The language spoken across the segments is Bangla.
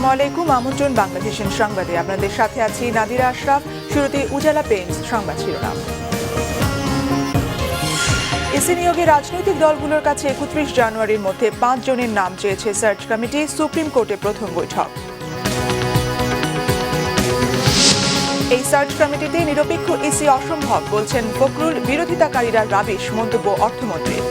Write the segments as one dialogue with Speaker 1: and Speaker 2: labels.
Speaker 1: আসসালামু আলাইকুম। আমন্ত্রণ বাংলাদেশের সংবাদে, আপনাদের সাথে আছি নাদিরা আশরাফ। শুরুতে উজালা পেইন্টস সংবাদ শিরোনাম। ইসি নিয়োগে রাজনৈতিক দলগুলোর কাছে ৩১ জানুয়ারির মধ্যে ৫ জনের নাম চেয়েছে সার্চ কমিটি। সুপ্রিম কোর্টে প্রথম বৈঠক। এই সার্চ কমিটিতে নিরপেক্ষ ইসি অসম্ভব বলছেন ফখরুল। বিরোধিতাকারীরা রাবিশ মন্তব্য অর্থমন্ত্রীর।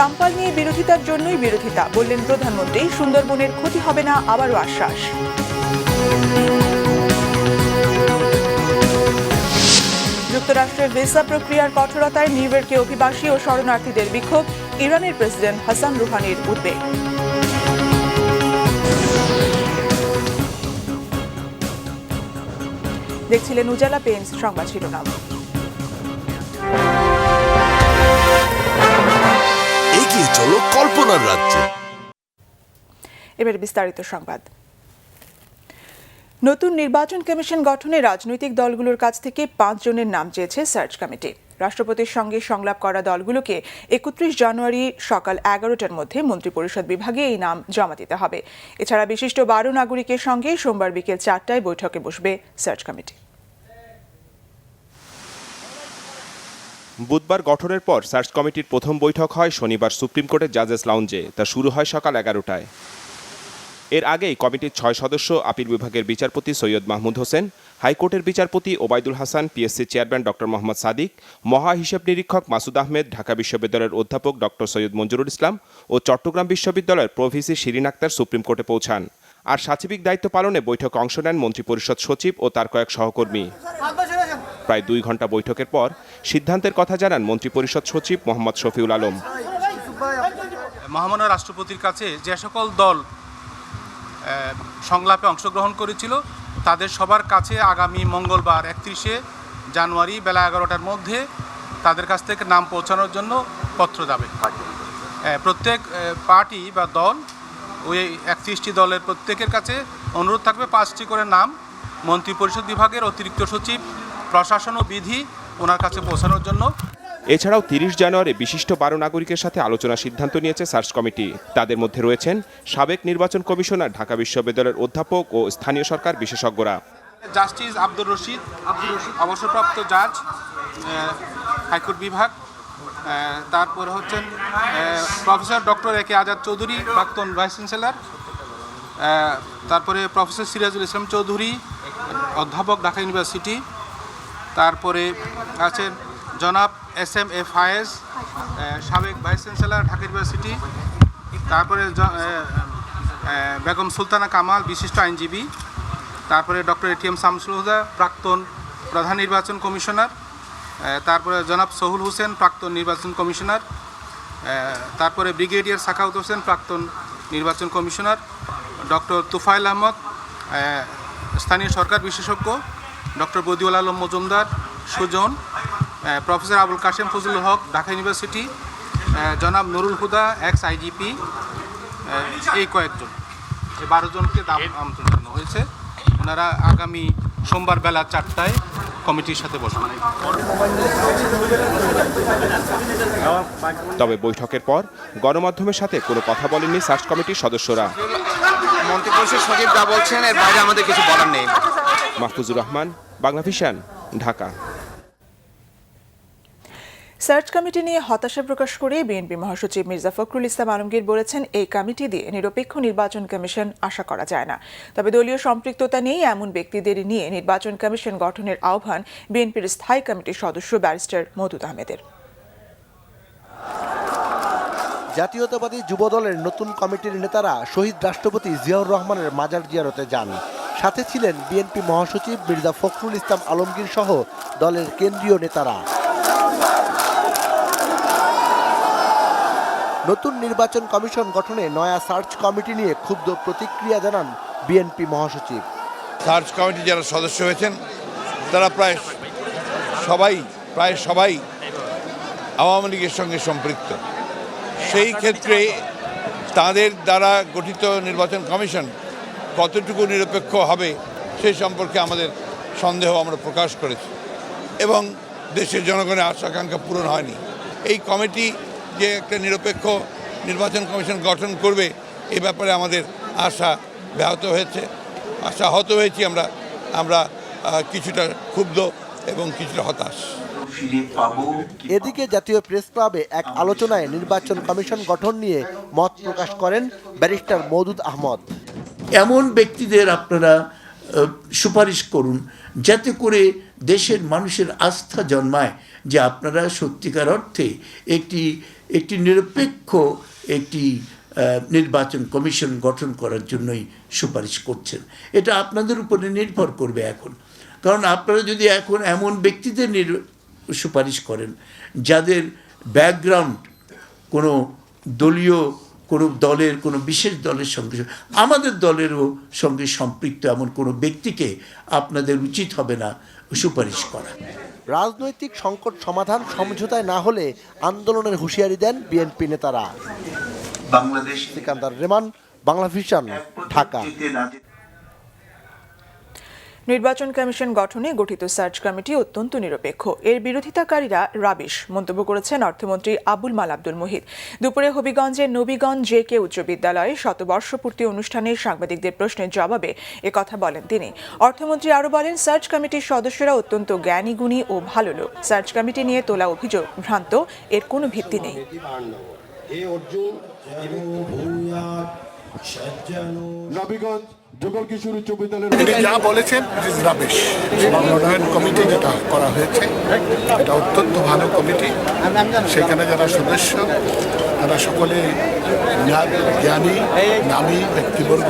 Speaker 1: রামপাল নিয়ে বিরোধিতার জন্যই বিরোধিতা বললেন প্রধানমন্ত্রী। সুন্দরবনের ক্ষতি হবে না, আবারও আশ্বাস। যুক্তরাষ্ট্রের ভিসা প্রক্রিয়ার কঠোরতায় নিউ ইয়র্কে অভিবাসী ও শরণার্থীদের বিক্ষোভ। ইরানের প্রেসিডেন্ট হাসান রুহানির উদ্বেগ। দেখছিলেন উজালা পেইন্টস সংবাদ শিরোনাম।
Speaker 2: এগিয়ে চলো কল্পনার রাজ্যে।
Speaker 1: এবার বিস্তারিত সংবাদ। নতুন নির্বাচন কমিশন গঠনে রাজনৈতিক দলগুলোর কাছ থেকে ৫ জনের নাম চেয়েছে সার্চ কমিটি। রাষ্ট্রপতির সঙ্গে সংলাপ করা দলগুলোকে ৩১ জানুয়ারি সকাল ১১টার মধ্যে মন্ত্রিপরিষদ বিভাগে এই নাম জমা দিতে হবে। এছাড়া বিশিষ্ট ১২ নাগরিকের সঙ্গে সোমবার বিকেল ৪টায় বৈঠকে বসবে সার্চ কমিটি।
Speaker 3: বুধবার গঠনের পর সার্চ কমিটির প্রথম বৈঠক হয় শনিবার সুপ্রিম কোর্টের জাজেস লাউঞ্জে। তা শুরু হয় সকাল ১১টায়। এর আগেই কমিটির ৬ সদস্য আপিল বিভাগের বিচারপতি সৈয়দ মাহমুদ হোসেন, হাইকোর্টের বিচারপতি Obaidul Hasan, PSC chairman doctor Mohammad Sadiq, মহা হিসাব নিরীক্ষক মাসুদ আহমেদ, ঢাকা বিশ্ববিদ্যালয়ের অধ্যাপক ডক্টর সৈয়দ মঞ্জুরুল ইসলাম ও চট্টগ্রাম বিশ্ববিদ্যালয়ের প্রভিসি শিরিন আক্তার সুপ্রিম কোর্টে পৌঁছান। আর সাচিবিক দায়িত্ব পালনে বৈঠকে অংশ নেন মন্ত্রিপরিষদ সচিব ও তার কয়েক সহকর্মী। প্রায় ২ ঘণ্টা বৈঠকের পর সিদ্ধান্তের কথা জানান মন্ত্রিপরিষদ সচিব মোহাম্মদ শফিউল আলম।
Speaker 4: মহামান্য রাষ্ট্রপতির কাছে যে সকল দল সংলাপে অংশগ্রহণ করেছিল তাদের সবার কাছে আগামী মঙ্গলবার ৩১ জানুয়ারি বেলা ১১টার মধ্যে তাদের কাছ থেকে নাম পৌঁছানোর জন্য পত্র যাবে। প্রত্যেক পার্টি বা দল ওই ৩১টি দলের প্রত্যেকের কাছে অনুরোধ থাকবে ৫টি করে নাম মন্ত্রিপরিষদ বিভাগের অতিরিক্ত সচিব প্রশাসন ও বিধি ওনার কাছে পৌঁছানোর জন্য।
Speaker 3: এছাড়াও ৩০ জানুয়ারি বিশিষ্ট ১২ নাগরিকের সাথে আলোচনার সিদ্ধান্ত নিয়েছে সার্চ কমিটি। তাদের মধ্যে রয়েছেন সাবেক নির্বাচন কমিশনার, ঢাকা বিশ্ববিদ্যালয়ের অধ্যাপক ও স্থানীয় সরকার বিশেষজ্ঞরা।
Speaker 4: জাস্টিস আব্দুর রশিদ অবসরপ্রাপ্ত জাজ, হাইকোর্ট বিভাগ। তারপরে হচ্ছেন প্রফেসর ডক্টর এ কে আজাদ চৌধুরী, প্রাক্তন ভাইস চ্যান্সেলর। তারপরে প্রফেসর সিরাজুল ইসলাম চৌধুরী, অধ্যাপক, ঢাকা ইউনিভার্সিটি। তারপরে আছেন জনাব SM A ফায়েজ, সাবেক ভাইস চ্যান্সেলর, ঢাকা ইউনিভার্সিটি। তারপরে বেগম সুলতানা কামাল, বিশিষ্ট আইনজীবী। তারপরে ডক্টর ATM শামসুল হুদা, প্রাক্তন প্রধান নির্বাচন কমিশনার। তারপরে জনাব সহুল হোসেন, প্রাক্তন নির্বাচন কমিশনার। তারপরে ব্রিগেডিয়ার সাখাউত হোসেন, প্রাক্তন নির্বাচন কমিশনার। ডক্টর তুফাইল আহমদ, স্থানীয় সরকার বিশেষজ্ঞ। ডক্টর বদিউল আলম মজুমদার, সুজন। প্রফেসর আবুল কাশেম ফজলুল হক, ঢাকা ইউনিভার্সিটি। জনাব নুরুল হুদা, এক্স IGP। এই কয়েকজন, এই 12 জনকে আমন্ত্রণ জানানো হয়েছে। ওনারা আগামী সোমবার বেলা ৪টায় কমিটির সাথে বসবেন।
Speaker 3: তবে বৈঠকের পর গণমাধ্যমের সাথে কোনো কথা বলেননি সার্চ কমিটির সদস্যরা।
Speaker 5: মন্ত্রিপরিষদ সচিব যা বলছেন এর বাইরে আমাদের কিছু বলার নেই।
Speaker 3: Mahfuzur Rahman, Bangla vision, Dhaka.
Speaker 1: Search committee নিয়ে হতাশা প্রকাশ করে বিএনপি মহাসচিব মির্জা ফখরুল ইসলাম আলমগীর বলেছেন, এই কমিটি দিয়ে নিরপেক্ষ নির্বাচন কমিশন আশা করা যায় না। তবে দলীয় সম্পৃক্ততা নেই এমন ব্যক্তিদের নিয়ে নির্বাচন কমিশন গঠনের আহ্বান বিএনপির স্থায়ী কমিটির সদস্য ব্যারিস্টার মওদুদ আহমেদের।
Speaker 6: জাতীয়তাবাদী যুবদলের নতুন কমিটির নেতারা শহীদ রাষ্ট্রপতি জিয়াউর রহমানের মাজার জিয়ারতে যান। সাথে ছিলেন বিএনপি মহাসচিব মির্জা ফখরুল ইসলাম আলমগীর সহ দলের কেন্দ্রীয় নেতারা। নতুন নির্বাচন কমিশন গঠনে নয়া সার্চ কমিটি নিয়ে ক্ষুব্ধ প্রতিক্রিয়া জানান বিএনপি মহাসচিব।
Speaker 7: সার্চ কমিটি যারা সদস্য হয়েছেন তারা প্রায় সবাই আওয়ামী লীগের সঙ্গে সম্পৃক্ত। সেই ক্ষেত্রে তাদের দ্বারা গঠিত নির্বাচন কমিশন কতটুকু নিরপেক্ষ হবে সেই সম্পর্কে আমাদের সন্দেহ আমরা প্রকাশ করেছি এবং দেশের জনগণের আশা আকাঙ্ক্ষা পূরণ হয়নি। এই কমিটি যে একটা নিরপেক্ষ নির্বাচন কমিশন গঠন করবে এ ব্যাপারে আমাদের আশা আশাহত হয়েছি আমরা কিছুটা ক্ষুব্ধ এবং কিছুটা হতাশ।
Speaker 6: এদিকে জাতীয় প্রেস ক্লাবে এক আলোচনায় নির্বাচন কমিশন গঠন নিয়ে মত প্রকাশ করেন ব্যারিস্টার মওদুদ আহমদ।
Speaker 8: এমন ব্যক্তিদের আপনারা সুপারিশ করুন যাতে করে দেশের মানুষের আস্থা জন্মায় যে আপনারা সত্যিকার অর্থে একটি নিরপেক্ষ একটি নির্বাচন কমিশন গঠন করার জন্যই সুপারিশ করছেন। এটা আপনাদের উপরে নির্ভর করবে এখন, কারণ আপনারা যদি এখন এমন ব্যক্তিদের সুপারিশ করেন যাদের ব্যাকগ্রাউন্ড কোনো দলীয় কোনো দলের কোনো বিশেষ দলের সঙ্গে, আমাদের দলেরও সঙ্গে সম্পৃক্ত এমন কোনো ব্যক্তিকে আপনাদের উচিত হবে না সুপারিশ করা।
Speaker 6: রাজনৈতিক সংকট সমাধান সমঝোতায় না হলে আন্দোলনের হুঁশিয়ারি দেন বিএনপি নেতারা।
Speaker 9: বাংলাদেশ
Speaker 6: সিকান্দার রেমান, বাংলা ভিশন, ঢাকা।
Speaker 1: নির্বাচন কমিশন গঠনে গঠিত সার্চ কমিটি অত্যন্ত নিরপেক্ষ, এর বিরোধিতাকারীরা রাবিশ মন্তব্য করেছেন অর্থমন্ত্রী আবুল মাল আব্দুল মুহিত। দুপুরে হবিগঞ্জের নবীগঞ্জ জে.কে উচ্চ বিদ্যালয়ে শতবর্ষপূর্তি অনুষ্ঠানে সাংবাদিকদের প্রশ্নের জবাবে একথা বলেন তিনি। অর্থমন্ত্রী আরও বলেন, সার্চ কমিটির সদস্যরা অত্যন্ত জ্ঞানী গুণী ও ভালো লোক। সার্চ কমিটি নিয়ে তোলা অভিযোগ ভ্রান্ত, এর কোনো ভিত্তি নেই।
Speaker 10: তিনি যা বলেছেন রাবিশ। মনোনয়ন কমিটি যেটা করা হয়েছে এটা অত্যন্ত ভালো কমিটি। সেখানে যারা সদস্য তারা সকলে জ্ঞানী নামী ব্যক্তিবর্গ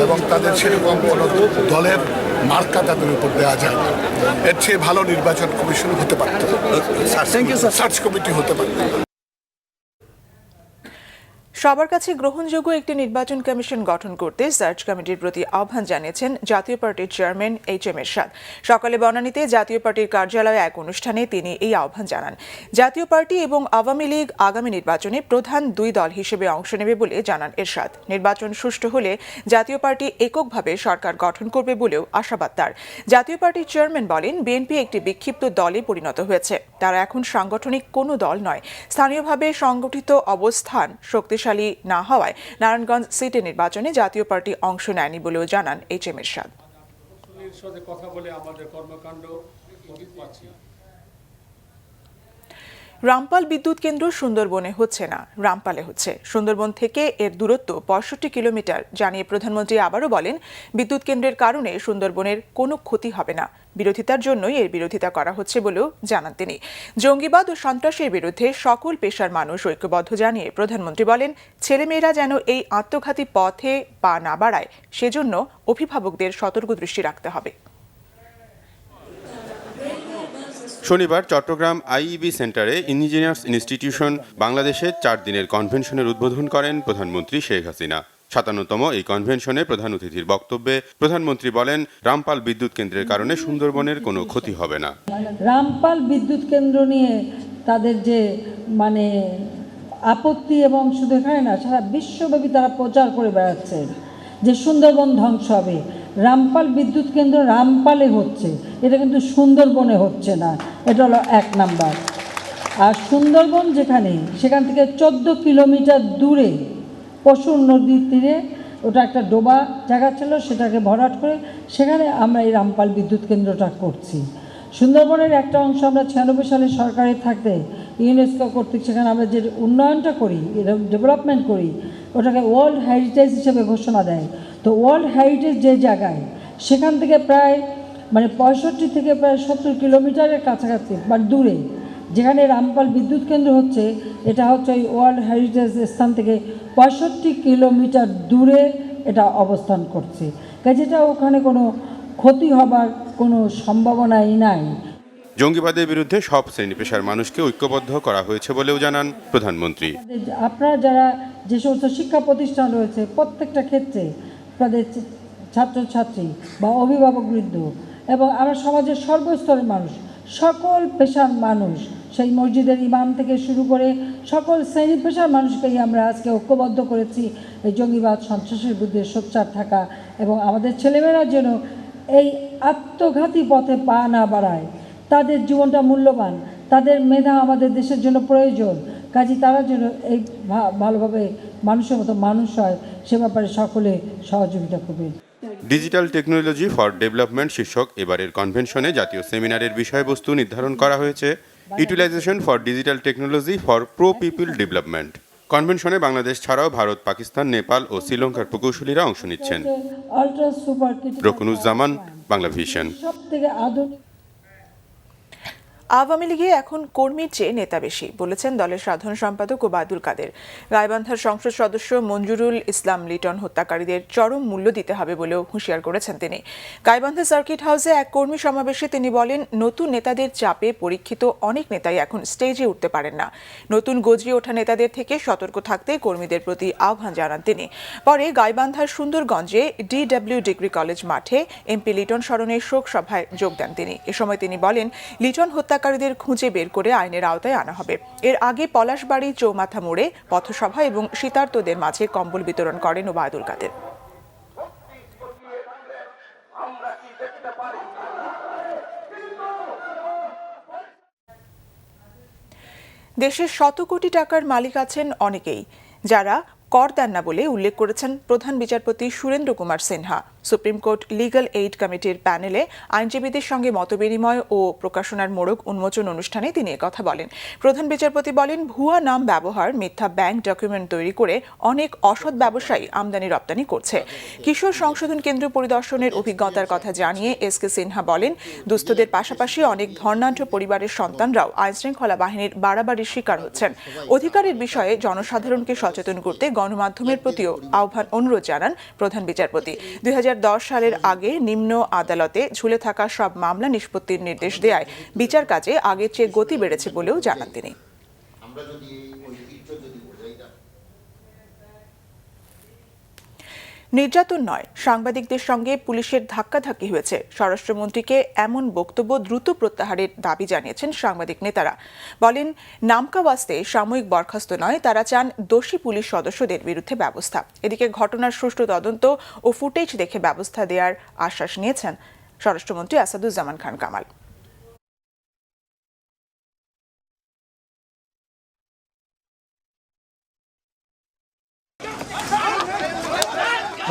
Speaker 10: এবং তাদের সেরকম কোনো দলের মার্কা তাদের উপর দেওয়া যায় না। এর চেয়ে ভালো নির্বাচন কমিশন হতে পারত, সার্চ কমিটি হতে পারত।
Speaker 1: সবার কাছে গ্রহণযোগ্য একটি নির্বাচন কমিশন গঠন করতে সার্চ কমিটির প্রতি আহ্বান জানিয়েছেন জাতীয় পার্টির চেয়ারম্যান এইচ.এম. এরশাদ। সকালে বনানীতে জাতীয় পার্টির কার্যালয়ে এক অনুষ্ঠানে তিনি এই আহ্বান জানান। জাতীয় পার্টি এবং আওয়ামী লীগ আগামী নির্বাচনে প্রধান দুই দল হিসেবে অংশ নেবে বলে জানান এরশাদ। নির্বাচন সুষ্ঠু হলে জাতীয় পার্টি এককভাবে সরকার গঠন করবে বলেও আশাবাদ তার। জাতীয় পার্টির চেয়ারম্যান বলেন, বিএনপি একটি বিক্ষিপ্ত দলে পরিণত হয়েছে, তারা এখন সাংগঠনিক কোনো দল নয়। স্থানীয়ভাবে সংগঠিত অবস্থান শক্তিশালী না হওয়ায় নারায়ণগঞ্জ সিটি নির্বাচনে জাতীয় পার্টি অংশ নেয়নি বলেও জানান এইচ.এম. এরশাদ। রামপাল বিদ্যুৎ কেন্দ্র সুন্দরবনে হচ্ছে না, রামপালে হচ্ছে। সুন্দরবন থেকে এর দূরত্ব ৬৫ কিলোমিটার জানিয়ে প্রধানমন্ত্রী আবারও বলেন, বিদ্যুৎ কেন্দ্রের কারণে সুন্দরবনের কোনো ক্ষতি হবে না। বিরোধিতার জন্যই এর বিরোধিতা করা হচ্ছে বলেও জানান তিনি। জঙ্গিবাদ ও সন্ত্রাসের বিরুদ্ধে সকল পেশার মানুষ ঐক্যবদ্ধ জানিয়ে প্রধানমন্ত্রী বলেন, ছেলেমেয়েরা যেন এই আত্মঘাতী পথে পা না বাড়ায় সেজন্য অভিভাবকদের সতর্ক দৃষ্টি রাখতে হবে।
Speaker 11: শনিবার চট্টগ্রাম আইইবি সেন্টারে ইঞ্জিনিয়ার্স ইনস্টিটিউশন বাংলাদেশের 4 দিনের কনভেনশনের উদ্বোধন করেন প্রধানমন্ত্রী শেখ হাসিনা। 57তম এই কনভেনশনে প্রধান অতিথির বক্তব্যে প্রধানমন্ত্রী বলেন, রামপাল বিদ্যুৎ কেন্দ্রের কারণে সুন্দরবনের কোনো ক্ষতি হবে না।
Speaker 12: রামপাল বিদ্যুৎ কেন্দ্র নিয়ে তাদের যে আপত্তি, এবং শুধু এখানে না, সারা বিশ্বব্যাপী তারা প্রচার করে বেড়াচ্ছে যে সুন্দরবন ধ্বংস হবে। রামপাল বিদ্যুৎ কেন্দ্র রামপালে হচ্ছে, এটা কিন্তু সুন্দরবনে হচ্ছে না। এটা হলো 1 নাম্বার। আর সুন্দরবন যেখানে, সেখান থেকে 14 কিলোমিটার দূরে পশুর নদীর তীরে ওটা একটা ডোবা জায়গা ছিল, সেটাকে ভরাট করে সেখানে আমরা এই রামপাল বিদ্যুৎ কেন্দ্রটা করছি। সুন্দরবনের একটা অংশ আমরা 96 সালে সরকারে থাকতে ইউনেস্কো কর্তৃক সেখানে আমরা যে উন্নয়নটা করি, ডেভেলপমেন্ট করি, ওটাকে ওয়ার্ল্ড হেরিটেজ হিসেবে ঘোষণা দেয়। তো ওয়ার্ল্ড হেরিটেজ যে জায়গায়, সেখান থেকে প্রায় 65 থেকে প্রায় 70 কিলোমিটারের কাছাকাছি বা দূরে যেখানে রামপাল বিদ্যুৎ কেন্দ্র হচ্ছে, এটা হচ্ছে ওই ওয়ার্ল্ড হেরিটেজ স্থান থেকে 65 কিলোমিটার দূরে এটা অবস্থান করছে। কাজেটা ওখানে কোনো ক্ষতি হবার কোনো সম্ভাবনাই নাই।
Speaker 11: জঙ্গিবাদের বিরুদ্ধে সব শ্রেণী পেশার মানুষকে ঐক্যবদ্ধ করা হয়েছে বলেও জানান প্রধানমন্ত্রী।
Speaker 12: আপনারা যারা যে সমস্ত শিক্ষা প্রতিষ্ঠান রয়েছে, প্রত্যেকটা ক্ষেত্রে তাদের ছাত্রছাত্রী বা অভিভাবকবৃন্দ এবং আমরা সমাজের সর্বস্তরের মানুষ, সকল পেশার মানুষ, সেই মসজিদের ইমাম থেকে শুরু করে সকল শ্রেণী পেশার মানুষকেই আমরা আজকে ঐক্যবদ্ধ করেছি এই জঙ্গিবাদ সন্ত্রাসের বিরুদ্ধে সোচ্চার থাকা, এবং আমাদের ছেলেমেয়েরা যেন এই আত্মঘাতী পথে পা না বাড়ায়। তাদের জীবনটা মূল্যবান, তাদের মেধা আমাদের দেশের জন্য প্রয়োজন। কাজে তারা যেন এই ভালোভাবে মানুষের মতো মানুষ হয় সে ব্যাপারে সকলে সহযোগিতা করবে।
Speaker 11: ডিজিটাল টেকনোলজি ফর ডেভেলপমেন্ট শীর্ষক এবারের কনভেনশনে জাতীয় সেমিনারের বিষয়বস্তু নির্ধারণ করা হয়েছে utilization for digital technology for pro people development. কনভেনশনে বাংলাদেশ ছাড়াও ভারত, পাকিস্তান, নেপাল ও শ্রীলঙ্কার প্রকৌশলীরা অংশ নিচ্ছেন। রকুনুজ্জামান, বাংলা ভিশন।
Speaker 12: সবথেকে আধুনিক
Speaker 1: আওয়ামী লীগে এখন কর্মীর চেয়ে নেতা বেশি বলেছেন দলের সাধারণ সম্পাদক ওবায়দুল কাদের। গাইবান্ধার সংসদ সদস্য মঞ্জুরুল ইসলাম লিটন হত্যাকারীদের চরম মূল্য দিতে হবে বলেও হুঁশিয়ার করেছেন তিনি। গাইবান্ধা সার্কিট হাউসে এক কর্মী সমাবেশে তিনি বলেন, নতুন নেতাদের চাপে পরীক্ষিত অনেক নেতাই এখন স্টেজে উঠতে পারেন না। নতুন গজিয়ে ওঠা নেতাদের থেকে সতর্ক থাকতে কর্মীদের প্রতি আহ্বান জানান তিনি। পরে গাইবান্ধার সুন্দরগঞ্জে DW ডিগ্রি কলেজ মাঠে এমপি লিটন স্মরণে শোক সভায় যোগ দেন তিনি। এ সময় তিনি বলেন, লিটন হত্যাকারীদের খুঁজে বের করে আইনের আওতায় আনা হবে। এর আগে পলাশবাড়ি চৌমাথা মোড়ে পথসভা এবং শীতার্তদের মাঝে কম্বল বিতরণ করেন ওবায়দুল কাদের। দেশের শত কোটি টাকার মালিক আছেন অনেকেই, যারা কর দেন না বলে উল্লেখ করেছেন প্রধান বিচারপতি Surendra Kumar Sinha. Supreme court legal aid কমিটির প্যানেলে আইনজীবীদের সঙ্গে মতবিনিময় ও প্রকাশনার মোড়ক উন্মোচন অনুষ্ঠানে তিনি একথা বলেন। প্রধান বিচারপতি বলেন, ভুয়া নাম ব্যবহার, মিথ্যা ব্যাংক ডকুমেন্ট তৈরি করে অনেক অসৎ ব্যবসায়ী আমদানি রপ্তানি করছে। কিশোর সংশোধন কেন্দ্র পরিদর্শনের অভিজ্ঞতার কথা জানিয়ে SK সিনহা বলেন, দুস্থদের পাশাপাশি অনেক ধর্নাঢ্য পরিবারের সন্তানরাও আইনশৃঙ্খলা বাহিনীর বাড়াবাড়ির শিকার হচ্ছেন। অধিকারের বিষয়ে জনসাধারণকে সচেতন করতে গণমাধ্যমের প্রতিও অনুরোধ জানান প্রধান বিচারপতি। 2010 সালের আগে নিম্ন আদালতে ঝুলে থাকা সব মামলা নিষ্পত্তির নির্দেশ দেয়ায় বিচার কাজে আগের চেয়ে গতি বেড়েছে বলেও জানান তিনি। নির্যাতন নয়, সাংবাদিকদের সঙ্গে পুলিশের ধাক্কাধাক্কি হয়েছে। স্বরাষ্ট্রমন্ত্রীকে এমন বক্তব্য দ্রুত প্রত্যাহারের দাবি জানিয়েছেন সাংবাদিক নেতারা। বলেন, নামকা ওয়াস্তে সাময়িক বরখাস্ত নয়, তারা চান দোষী পুলিশ সদস্যদের বিরুদ্ধে ব্যবস্থা। এদিকে ঘটনার সুষ্ঠু তদন্ত ও ফুটেজ দেখে ব্যবস্থা দেওয়ার আশ্বাস নিয়েছেন স্বরাষ্ট্রমন্ত্রী আসাদুজ্জামান খান কামাল।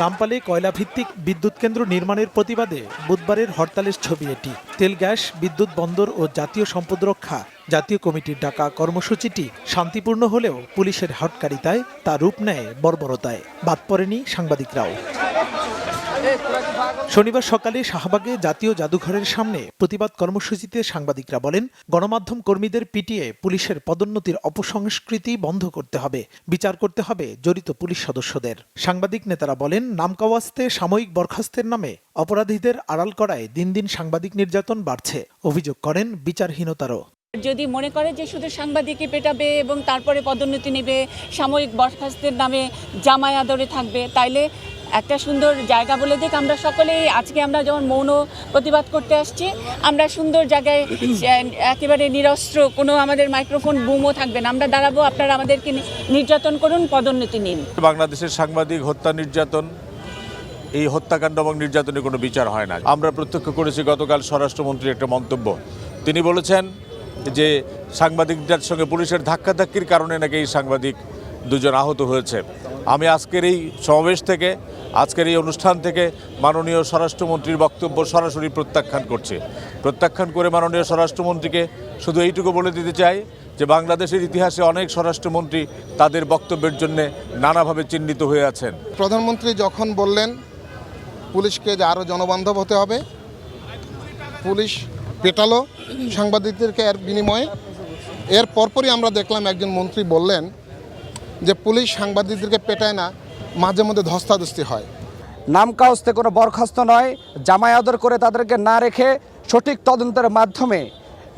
Speaker 13: রামপালে কয়লাভিত্তিক বিদ্যুৎ কেন্দ্র নির্মাণের প্রতিবাদে বুধবারের হরতালের ছবি এটি। তেল, গ্যাস, বিদ্যুৎ বন্দর ও জাতীয় সম্পদ রক্ষা জাতীয় কমিটির ডাকা কর্মসূচিটি শান্তিপূর্ণ হলেও পুলিশের হটকারিতায় তা রূপ নেয় বর্বরতায়। বাদ পড়েনি সাংবাদিকরাও। শনিবার সকালে শাহবাগে জাতীয় জাদুঘরের সামনে প্রতিবাদ কর্মসূচিতে সাংবাদিকরা বলেন, গণমাধ্যম কর্মীদের পিটিয়ে পুলিশের পদোন্নতির অপসংস্কৃতি বন্ধ করতে হবে, বিচার করতে হবে জড়িত পুলিশ সদস্যদের। সাংবাদিক নেতারা বলেন, নামকাওয়াস্তে সাময়িক বরখাস্তের নামে অপরাধীদের আড়াল করায় দিন দিন সাংবাদিক নির্যাতন বাড়ছে। অভিযোগ করেন বিচারহীনতারও।
Speaker 14: যদি মনে করে যে শুধু সাংবাদিকই পেটাবে এবং তারপরে পদোন্নতি নেবে, সাময়িক বরখাস্তের নামে জামাই আদরে থাকবে, তাইলে একটা সুন্দর জায়গা বলে দিক। আমরা সকলেই আজকে আমরা যেমন মৌন প্রতিবাদ করতে আসছি, আমরা সুন্দর জায়গায় একেবারে নিরস্ত্র, কোনো আমাদের মাইক্রোফোন বুমও থাকবে না, আমরা দাঁড়াবো, আপনারা আমাদেরকে নির্যাতন করুন, পদোন্নতি নিন।
Speaker 15: বাংলাদেশের সাংবাদিক হত্যা, নির্যাতন, এই হত্যাকাণ্ড এবং নির্যাতনের কোনো বিচার হয় না। আমরা প্রত্যক্ষ করেছি গতকাল স্বরাষ্ট্রমন্ত্রীর একটা মন্তব্য। তিনি বলেছেন যে সাংবাদিকদের সঙ্গে পুলিশের ধাক্কাধাক্কির কারণে নাকি এই সাংবাদিক দুজন আহত হয়েছে। আমি আজকের এই সমাবেশ থেকে, আজকের এই অনুষ্ঠান থেকে মাননীয় স্বরাষ্ট্রমন্ত্রীর বক্তব্য সরাসরি প্রত্যাখ্যান করে মাননীয় স্বরাষ্ট্রমন্ত্রীকে শুধু এইটুকু বলে দিতে চাই যে বাংলাদেশের ইতিহাসে অনেক স্বরাষ্ট্রমন্ত্রী তাদের বক্তব্যের জন্য নানাভাবে চিহ্নিত হয়ে আছেন।
Speaker 10: প্রধানমন্ত্রী যখন বললেন পুলিশকে যে আরও জনবান্ধব হতে হবে, পুলিশ পেটালো সাংবাদিকদেরকে এর বিনিময়ে। এর পরপরই আমরা দেখলাম একজন মন্ত্রী বললেন যে পুলিশ সাংবাদিকদেরকে পেটায় না, মাঝে মধ্যে ধস্তাধস্তি হয়।
Speaker 5: নামকাওস্তে কোনো বরখাস্ত নয়, জামাই আদর করে তাদেরকে না রেখে সঠিক তদন্তের মাধ্যমে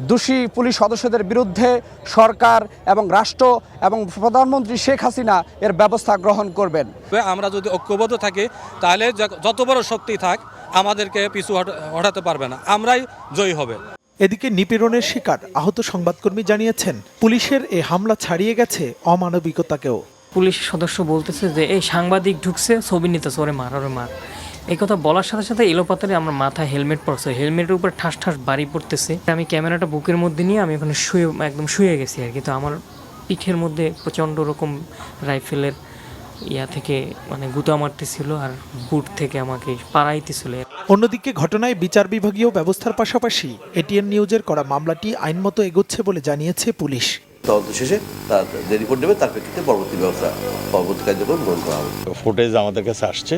Speaker 5: দোষী পুলিশ সদস্যদের বিরুদ্ধে সরকার এবং রাষ্ট্র এবং প্রধানমন্ত্রী শেখ হাসিনা এর ব্যবস্থা গ্রহণ করবেন।
Speaker 16: আমরা যদি ঐক্যবদ্ধ থাকি তাহলে যত বড় শক্তি থাক আমাদেরকে পিছু হটাতে পারবে না, আমরাই জয়ী হবে।
Speaker 13: এদিকে নিপীড়নের শিকার আহত সংবাদকর্মী জানিয়েছেন, পুলিশের এই হামলা ছাড়িয়ে গেছে অমানবিকতাকেও।
Speaker 17: পুলিশ সদস্য বলতেছে যে এই সাংবাদিক ঢুকছে, ছবি নিতেছে, ওরে মার। এই কথা বলার সাথে সাথে এলোপাতারে আমার মাথায় হেলমেট পড়ছে, হেলমেটের উপর ঠাস ঠাস বাড়ি পড়তেছে। আমি ক্যামেরাটা বুকের মধ্যে নিয়ে আমি ওখানে একদম শুয়ে গেছি আর কি। তো আমার পিঠের মধ্যে প্রচণ্ড রকম রাইফেলের থেকে মানে গুতা মারতেছিল আর বুট থেকে আমাকে পাড়াইতেছিল।
Speaker 13: অন্যদিকে ঘটনায় বিচার বিভাগীয় ব্যবস্থার পাশাপাশি এটিএন নিউজের করা মামলাটি আইনমতো এগোচ্ছে বলে জানিয়েছে পুলিশ।
Speaker 18: তদন্ত শেষে তার যে রিপোর্ট দেবে তার প্রেক্ষিতে পরবর্তী কার্যক্রম গ্রহণ করা হবে।
Speaker 19: ফুটেজ আমাদের কাছে আসছে,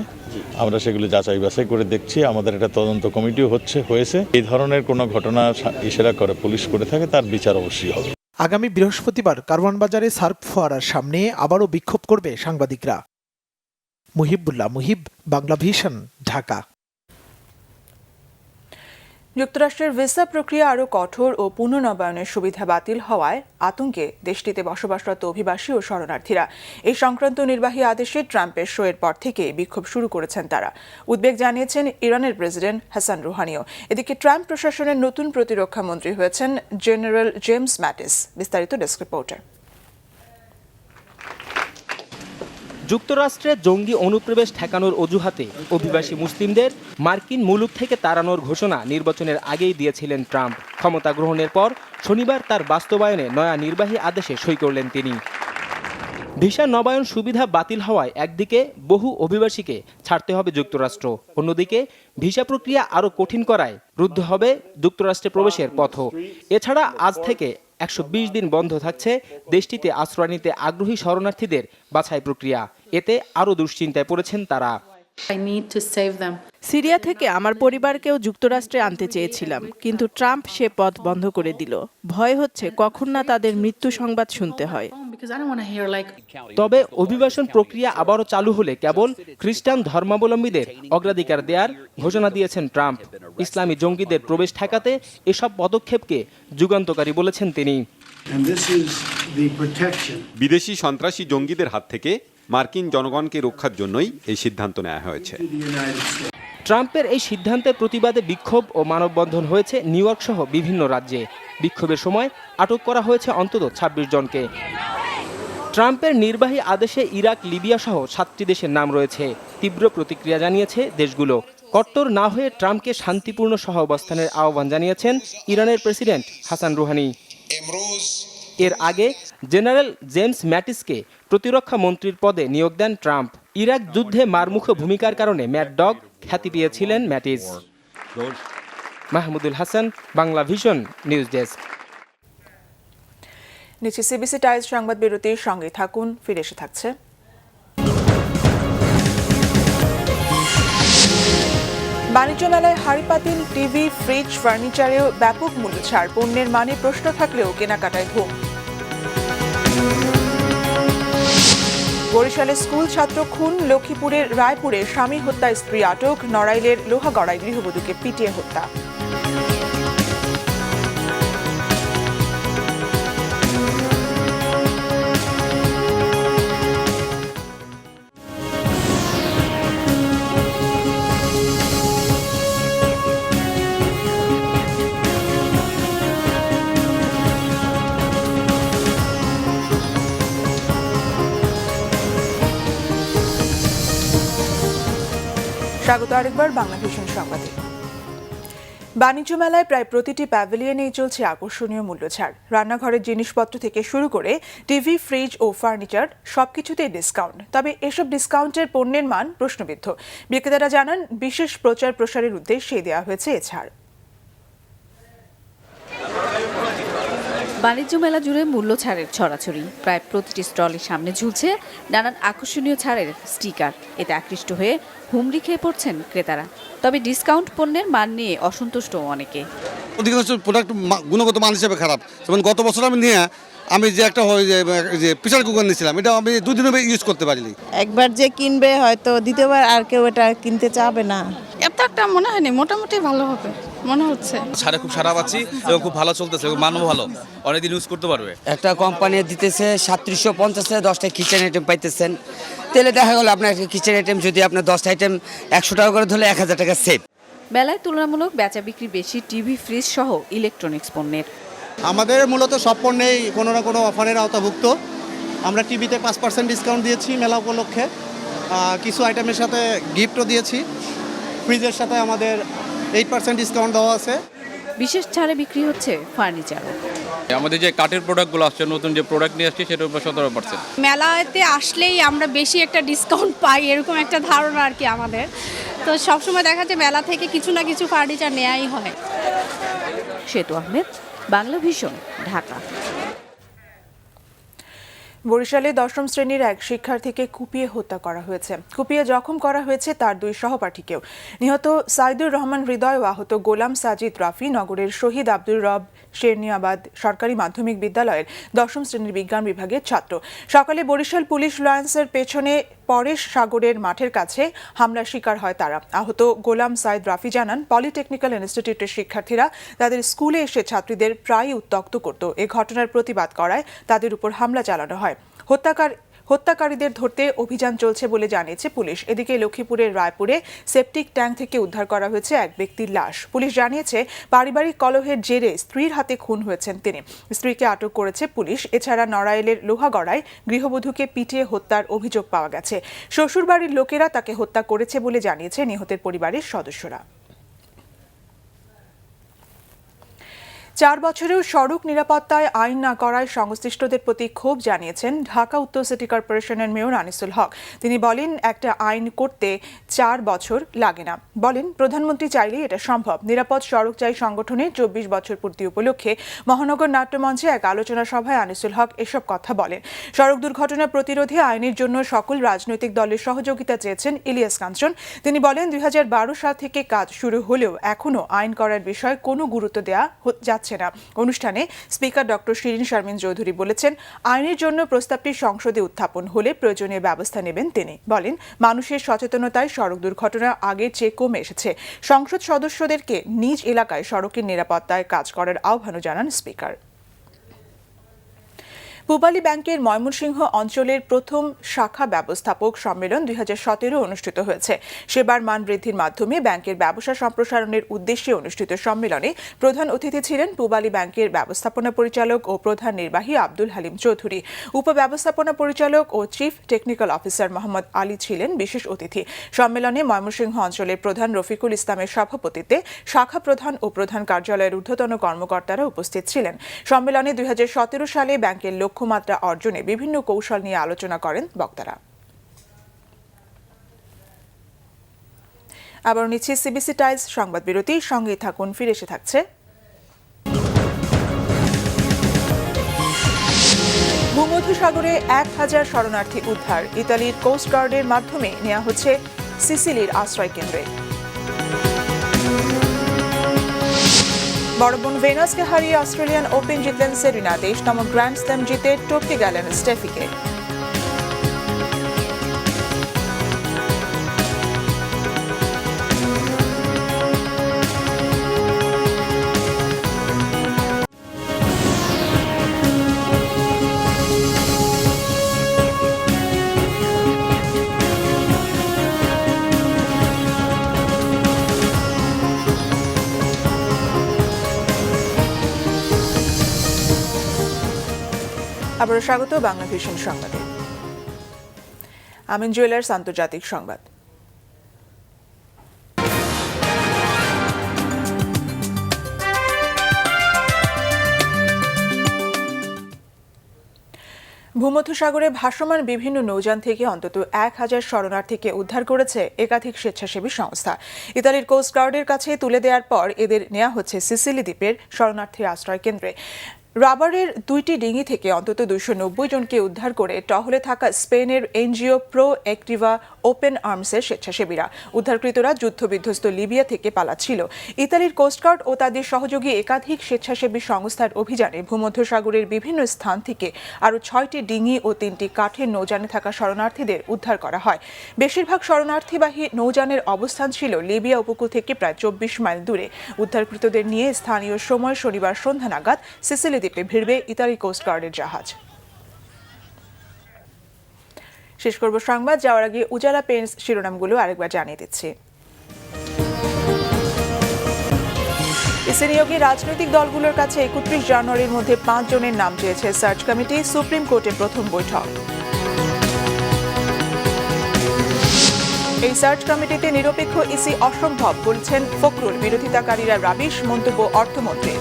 Speaker 19: আমরা সেগুলো যাচাই বাছাই করে দেখছি। আমাদের একটা তদন্ত কমিটিও হয়েছে। এই ধরনের কোনো ঘটনা ইশারা করে পুলিশ করে থাকে তার বিচার অবশ্যই হবে।
Speaker 13: আগামী বৃহস্পতিবার কারওয়ান বাজারে সার্ক ফোয়ারার সামনে আবারও বিক্ষোভ করবে সাংবাদিকরা। মুহিবুল্লাহ মুহিব, বাংলা ভিশন, ঢাকা।
Speaker 1: যুক্তরাষ্ট্রের ভিসা প্রক্রিয়া আরও কঠোর ও পুনর্নবায়নের সুবিধা বাতিল হওয়ায় আতঙ্কে দেশটিতে বসবাসরত অভিবাসী ও শরণার্থীরা। এই সংক্রান্ত নির্বাহী আদেশে ট্রাম্পের শোয়ের পর থেকে বিক্ষোভ শুরু করেছেন তারা। উদ্বেগ জানিয়েছেন ইরানের প্রেসিডেন্ট হাসান রুহানিও। এদিকে ট্রাম্প প্রশাসনের নতুন প্রতিরক্ষা মন্ত্রী হয়েছেন জেনারেল জেমস ম্যাটিস। বিস্তারিত ডেস্ক রিপোর্টার।
Speaker 20: যুক্তরাষ্ট্রে জঙ্গি অনুপ্রবেশ ঠেকানোর অজুহাতে অভিবাসী মুসলিমদের মার্কিন মুলুক থেকে তাড়ানোর ঘোষণা নির্বাচনের আগেই দিয়েছিলেন ট্রাম্প। ক্ষমতা গ্রহণের পর শনিবার তার বাস্তবায়নে নয়া নির্বাহী আদেশে সই করলেন তিনি। ভিসা নবায়ন সুবিধা বাতিল হওয়ায় একদিকে বহু অভিবাসীকে ছাড়তে হবে যুক্তরাষ্ট্র, অন্যদিকে ভিসা প্রক্রিয়া আরও কঠিন করায় রুদ্ধ হবে যুক্তরাষ্ট্রে প্রবেশের পথও। এছাড়া আজ থেকে 120 দিন বন্ধ থাকছে দেশটিতে আশ্রয় নিতে আগ্রহী শরণার্থীদের বাছাই প্রক্রিয়া। এতে আরও দুশ্চিন্তায় পড়েছেন তারা।
Speaker 21: সিরিয়া থেকে আমার পরিবারকেও যুক্তরাষ্ট্রে আনতে চেয়েছিলাম, কিন্তু ট্রাম্প সে পথ বন্ধ করে দিল। ভয় হচ্ছে কখন না তাদের মৃত্যু সংবাদ শুনতে হয়।
Speaker 20: তবে অভিবাসন প্রক্রিয়া আবারও চালু হলে কেবল খ্রিস্টান ধর্মাবলম্বীদের অগ্রাধিকার দেওয়ার ঘোষণা দিয়েছেন ট্রাম্প। ইসলামী জঙ্গিদের প্রবেশ ঠেকাতে এসব পদক্ষেপকে যুগান্তকারী বলেছেন তিনি।
Speaker 22: বিদেশি সন্ত্রাসী জঙ্গিদের হাত থেকে মার্কিন জনগণকে রক্ষার জন্যই এই সিদ্ধান্ত নেওয়া হয়েছে।
Speaker 20: ট্রাম্পের এই সিদ্ধান্তের প্রতিবাদে বিক্ষোভ ও মানববন্ধন হয়েছে নিউ ইয়র্ক সহ বিভিন্ন রাজ্যে। বিক্ষোভের সময় আটক করা হয়েছে অন্তত 26 জনকে। ট্রাম্পের নির্বাহী আদেশে ইরাক, লিবিয়া সহ 7টি দেশের নাম রয়েছে। তীব্র প্রতিক্রিয়া জানিয়েছে দেশগুলো। কট্টর না হয়ে ট্রাম্পকে শান্তিপূর্ণ সহাবস্থানের আহ্বান জানিয়েছেন ইরানের প্রেসিডেন্ট হাসান রুহানি। এর আগে জেনারেল জেমস ম্যাটিসকে প্রতিরক্ষা মন্ত্রীর পদে নিয়োগ দেন ট্রাম্প। ইরাক যুদ্ধে মারমুখো ভূমিকার কারণে ম্যাড ডগ খ্যাতি পেয়েছিলেন Mattis. Mahmudul Hasan, Bangla vision, news desk.
Speaker 1: নিচে সিবিসি টাইমস সংবাদ বিরতির সঙ্গে থাকুন, ফিরে এসে থাকছে। বাণিজ্য মেলায় হাড়িপাতিল, টিভি, ফ্রিজ, ফার্নিচারেও ব্যাপক মূল্য ছাড়। পণ্যের মানে প্রশ্ন থাকলেও কেনাকাটায় ধুম। বরিশালে স্কুল ছাত্র খুন, লক্ষ্মীপুরের রায়পুরে স্বামী হত্যায় স্ত্রী আটক, নড়াইলের লোহাগড়ায় গৃহবধূকে পিটিয়ে হত্যা। স্বাগত আরেকবার বাংলা ভিশন সংবাদে। বাণিজ্য মেলায় প্রায় প্রতিটি প্যাভিলিয়নেই চলছে আকর্ষণীয় মূল্য ছাড়। রান্নাঘরের জিনিসপত্র থেকে শুরু করে টিভি, ফ্রিজ ও ফার্নিচার সবকিছুতেই ডিসকাউন্ট। তবে এসব ডিসকাউন্টের পণ্যের মান প্রশ্নবিদ্ধ। বিক্রেতারা জানান, বিশেষ প্রচার প্রসারের উদ্দেশ্যে দেওয়া হয়েছে এ ছাড়।
Speaker 23: বাণিজ্য মেলা জুড়ে মূল্য ছাড়ের ছড়াছড়ি। প্রায় প্রতিটি স্টলের সামনে ঝুলছে নানান আকর্ষণীয় ছাড়ের স্টিকার। এতে আকৃষ্ট হয়ে হুমড়ি খেয়ে পড়ছেন ক্রেতারা। তবে ডিসকাউন্ট পণ্যের মান নিয়ে অসন্তুষ্ট অনেকে।
Speaker 24: অধিকাংশ প্রোডাক্ট গুণগত মান হিসেবে খারাপ। যেমন গত বছর আমি যে একটা যে প্রেসার কুকার নিয়েছিলাম, এটা আমি 2 দিন ইউজ করতে পারিনি।
Speaker 25: একবার যে কিনবে হয়তো দ্বিতীয়বার আর কেউ এটা কিনতে চাবে না।
Speaker 26: এত একটা মনে হয়নি, মোটামুটি ভালো হবে মনে হচ্ছে।
Speaker 27: ছাড়ে খুব সারা পাচ্ছি এবং খুব ভালো চলতেছে, মানও ভালো, অনেকদিন ইউজ করতে পারবে।
Speaker 28: একটা কোম্পানি দিতেছে 3750 10টা কিচেন আইটেম পাইতেছেন। তাহলে দেখা গেল আপনার কিচেন আইটেম যদি আপনার 10টা আইটেম 100 টাকা করে ধরলে 1000 টাকা সেভ।
Speaker 23: মেলায় তুলনামূলক বেচা বিক্রি বেশি টিভি, ফ্রিজ সহ ইলেকট্রনিক্স পণ্যের।
Speaker 29: আমাদের মূলত সব পণ্যেই কোনো না কোনো অফারের আওতাভুক্ত। আমরা টিভিতে 5% ডিসকাউন্ট দিয়েছি মেলা উপলক্ষে, কিছু আইটেমের সাথে গিফটও দিয়েছি। ফ্রিজের সাথে আমাদের 8% ডিসকাউন্ট দেওয়া আছে।
Speaker 23: বিশেষ ছাড়ে বিক্রি হচ্ছে ফার্নিচারও।
Speaker 27: আমাদের যে কাঠের প্রোডাক্টগুলো আসছে, নতুন যে প্রোডাক্ট নিয়ে আসছে সেটার উপর 17%।
Speaker 26: মেলাতে আসলেই আমরা বেশি একটা ডিসকাউন্ট পাই এরকম একটা ধারণা আর কি আমাদের। তো সবসময় দেখা যায় মেলা থেকে কিছু না কিছু ফার্নিচার নেওয়াই হয়।
Speaker 23: সেতু আহমেদ, বাংলা ভিশন, ঢাকা।
Speaker 1: বরিশালে 10ম শ্রেণীর এক শিক্ষার্থীকে কুপিয়ে হত্যা করা হয়েছে। কুপিয়ে জখম করা হয়েছে তার 2 সহপাঠীকেও। নিহত সাইদুর রহমান হৃদয় ও আহত গোলাম সাজিদ রাফি নগরের শহীদ আব্দুর রব শেরনিয়াবাদ সরকারি মাধ্যমিক বিদ্যালয়ের 10ম শ্রেণীর বিজ্ঞান বিভাগের ছাত্র। সকালে বরিশাল পুলিশ লাইন্সের পেছনে পরেশ সাগরের মাঠের কাছে হামলার শিকার হয় তারা। আহত গোলাম সাইদ রাফি জানান, পলিটেকনিক্যাল ইনস্টিটিউটের শিক্ষার্থীরা তাদের স্কুলে এসে ছাত্রীদের প্রায়ই উত্ত্যক্ত করত। এ ঘটনার প্রতিবাদ করায় তাদের উপর হামলা চালানো হয়। হত্যাকারীদের ধরতে অভিযান চলছে বলে জানিয়েছে পুলিশ। এদিকে লক্ষ্মীপুরের রায়পুরে সেপটিক ট্যাঙ্ক থেকে উদ্ধার করা হয়েছে এক ব্যক্তির লাশ। পুলিশ জানিয়েছে, পারিবারিক কলহের জেরে স্ত্রীর হাতে খুন হয়েছেন তিনি। স্ত্রীকে আটক করেছে পুলিশ। এছাড়া নড়াইলের লোহাগড়ায় গৃহবধূকে পিটিয়ে হত্যার অভিযোগ পাওয়া গেছে। শ্বশুরবাড়ির লোকেরা তাকে হত্যা করেছে বলে জানিয়েছে নিহতের পরিবারের সদস্যরা। 4 বছরেও সড়ক নিরাপত্তায় আইন না করায় সংশ্লিষ্টদের প্রতি ক্ষোভ জানিয়েছেন ঢাকা উত্তর সিটি কর্পোরেশনের মেয়র আনিসুল হক। তিনি বলেন, একটা আইন করতে 4 বছর লাগে না। বলেন, প্রধানমন্ত্রী চাইলেই এটা সম্ভব। নিরাপদ সড়ক চাই সংগঠনের 24 বছর পূর্তি উপলক্ষে মহানগর নাট্যমঞ্চে এক আলোচনা সভায় আনিসুল হক এসব কথা বলেন। সড়ক দুর্ঘটনা প্রতিরোধে আইনের জন্য সকল রাজনৈতিক দলের সহযোগিতা চেয়েছেন ইলিয়াস কাঞ্চন। তিনি বলেন, 2012 সাল থেকে কাজ শুরু হলেও এখনও আইন করার বিষয়ে কোনো গুরুত্ব দেওয়া যাচ্ছে না। অনুষ্ঠানে স্পিকার ডক্টর শিরিন শারমিন চৌধুরী বলেছেন, আইনের জন্য প্রস্তাবটি সংসদে উত্থাপন হলে প্রয়োজনীয় ব্যবস্থা নেবেন তিনি। বলেন, মানুষের সচেতনতায় সড়ক দুর্ঘটনা আগের চেয়ে কমে এসেছে। সংসদ সদস্যদেরকে নিজ এলাকায় সড়কের নিরাপত্তায় কাজ করার আহ্বানও জানান স্পিকার। পূবালী ব্যাংকের ময়মনসিংহ অঞ্চলের প্রথম শাখা ব্যবস্থাপক সম্মেলন 2017 অনুষ্ঠিত হয়েছে। সেবার মান বৃদ্ধির মাধ্যমে ব্যাংকের ব্যবসা সম্প্রসারণের উদ্দেশ্যে অনুষ্ঠিত সম্মেলনে প্রধান অতিথি ছিলেন পূবালী ব্যাংকের ব্যবস্থাপনা পরিচালক ও প্রধান নির্বাহী আব্দুল হালিম চৌধুরী। উপব্যবস্থাপনা পরিচালক ও chief technical officer Mohammad Ali ছিলেন বিশেষ অতিথি। সম্মেলনে ময়মনসিংহ অঞ্চলের প্রধান রফিকুল ইসলামের সভাপতিত্বে শাখা প্রধান ও প্রধান কার্যালয়ের ঊর্ধ্বতন কর্মকর্তারা উপস্থিত ছিলেন। সম্মেলনে 2017 সালে ব্যাংকের লক্ষ্যমাত্রা অর্জনে বিভিন্ন কৌশল নিয়ে আলোচনা করেন বক্তারা। আবার নিচ্ছে সিবিসি টাইমস সংবাদ বিরতি, সঙ্গে থাকুন, ফিরে এসে থাকছে। ভূমধ্যসাগরে 1000 শরণার্থী উদ্ধার। ইতালির কোস্ট গার্ডের মাধ্যমে নেওয়া হচ্ছে সিসিলির আশ্রয় কেন্দ্রে। বড় বোন ভেনাসকে হারিয়ে অস্ট্রেলিয়ান ওপেন জিতলেন সেরিনা। 23তম গ্র্যান্ড স্ল্যাম জিতে টপকে গেলেন স্টেফিকে। আবারও স্বাগত বাংলা ভিশন সংবাদে। আমিন জুয়েলার্স আন্তর্জাতিক সংবাদ। ভূমধ্যসাগরে ভাসমান বিভিন্ন নৌযান থেকে অন্তত 1000 শরণার্থীকে উদ্ধার করেছে একাধিক স্বেচ্ছাসেবী সংস্থা। ইতালির কোস্ট গার্ডের কাছে তুলে দেওয়ার পর এদের নেওয়া হচ্ছে সিসিলি দ্বীপের শরণার্থী আশ্রয় কেন্দ্রে। রাবারের 2টি ডিঙি থেকে অন্তত 290 জনকে উদ্ধার করে টহলে থাকা স্পেনের এনজিও প্রো অ্যাক্টিভা ওপেন আর্মসের স্বেচ্ছাসেবীরা। উদ্ধারকৃতরা যুদ্ধবিধ্বস্ত লিবিয়া থেকে পালাচ্ছিল। ইতালির কোস্টগার্ড ও তাদের সহযোগী একাধিক স্বেচ্ছাসেবী সংস্থার অভিযানে ভূমধ্যসাগরের বিভিন্ন স্থান থেকে আরও 6টি ডিঙি ও 3টি কাঠের নৌযানে থাকা শরণার্থীদের উদ্ধার করা হয়। বেশিরভাগ শরণার্থীবাহী নৌযানের অবস্থান ছিল লিবিয়া উপকূল থেকে প্রায় 24 মাইল দূরে। উদ্ধারকৃতদের নিয়ে স্থানীয় সময় শনিবার সন্ধ্যা নাগাদ সিসিলি দ্বীপে ভিড়বে ইতালি কোস্ট গার্ডের জাহাজ। শেষ করব সংবাদ যাওয়ার আগে উজালা পেন্টস শিরোনামগুলো আরেকবার জানিয়ে দিচ্ছি। এসি নিয়োগে রাজনৈতিক দলগুলোর কাছে 31 জানুয়ারির মধ্যে 5 জনের নাম চেয়েছে সার্চ কমিটি। সুপ্রিম কোর্টে প্রথম বৈঠক। এই সার্চ কমিটিতে নিরপেক্ষ ইসি অসম্ভব বলছেন ফখরুল, বিরোধিতাকারীরা রাবিশ মন্তব্য অর্থমন্ত্রী।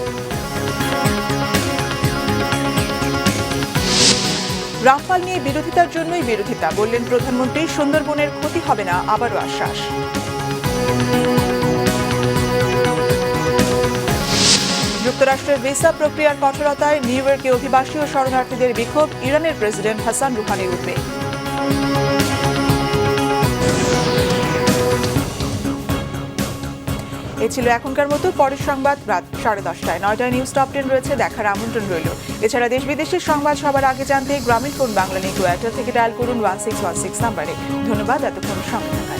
Speaker 1: রামপাল নিয়ে বিরোধিতার জন্যই বিরোধিতা বললেন প্রধানমন্ত্রী, সুন্দরবনের ক্ষতি হবে না, আবারও আশ্বাস। যুক্তরাষ্ট্রের ভিসা প্রক্রিয়ার কঠোরতায় নিউ ইয়র্কে অভিবাসী ও শরণার্থীদের বিক্ষোভ, ইরানের প্রেসিডেন্ট হাসান রুহানির উদ্বেগ। এ ছিল এখনকার মতো। পরের সংবাদ রাত 10:30টায়। 9টায় নিউজ টপ 10 রয়েছে, দেখার আমন্ত্রণ রইল। এছাড়া দেশ বিদেশের সংবাদ সবার আগে জানতে গ্রামীণ ফোন বাংলা লিংক এয়ারটেল থেকে ডায়াল করুন 1616 নাম্বারে। ধন্যবাদ এতক্ষণ সঙ্গে থাকার।